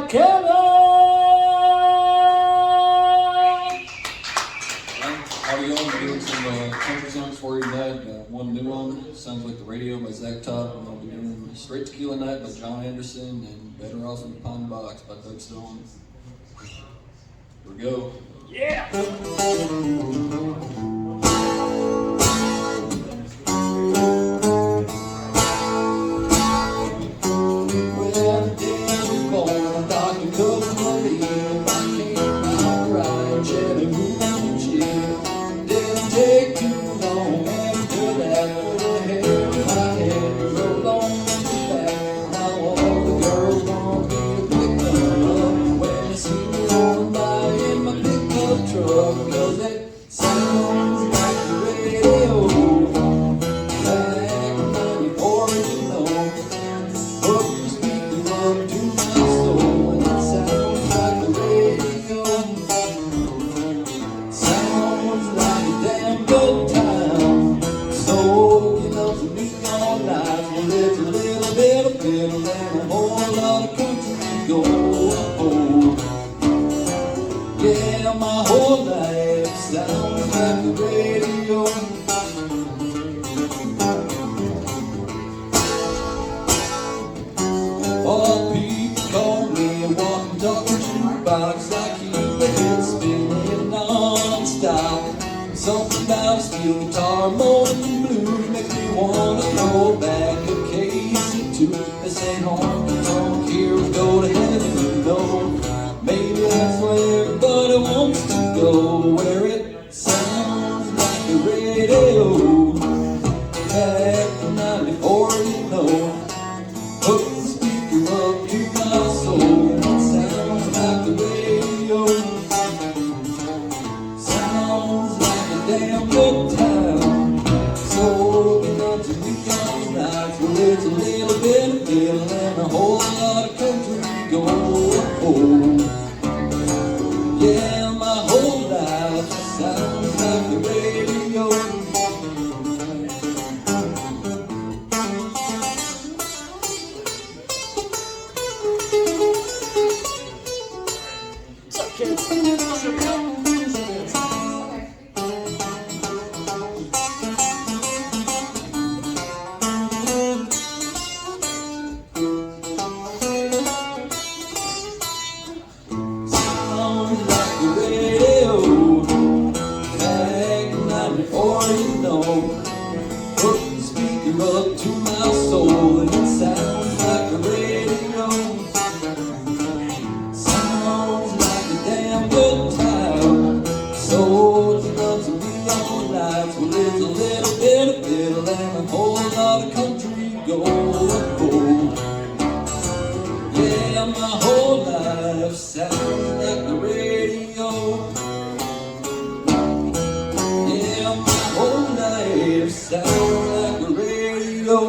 like Kevin. How are y'all doing some country songs for you tonight? One new one, Sounds Like the Radio by Zach Top, and I'll be doing Straight Tequila Night by John Anderson and Better Off in the Pine Box by Doug Stone. Here we go. Yeah! Yeah, my whole life sounds like the radio. All people call me a walking, talking jukebox. I keep the hit spinning non-stop. Something about a steel guitar more than blues makes me wanna throw back a case or two. This ain't honky tonk, here we go to heaven, you know. Maybe that's where everybody wants to go, where it sounds like the radio. Back in '94, you know. Hook the speaker up to my soul. It sounds like the radio. Sounds like a damn good time. So get up to neon nights. Well, it's a little bit of fiddle and a whole lot of country gold. Yeah, my whole life sounds like the radio. What's up, kids? Hook the speaker up to my soul, and it sounds like the radio. Sounds like a damn good time. So it's enough to be on lights. Well, it's a little bit of fiddle and a whole lot of country gold. Yeah, my whole life sounds like the radio. Yeah, my whole life sounds like the radio.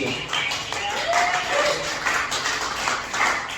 Thank you.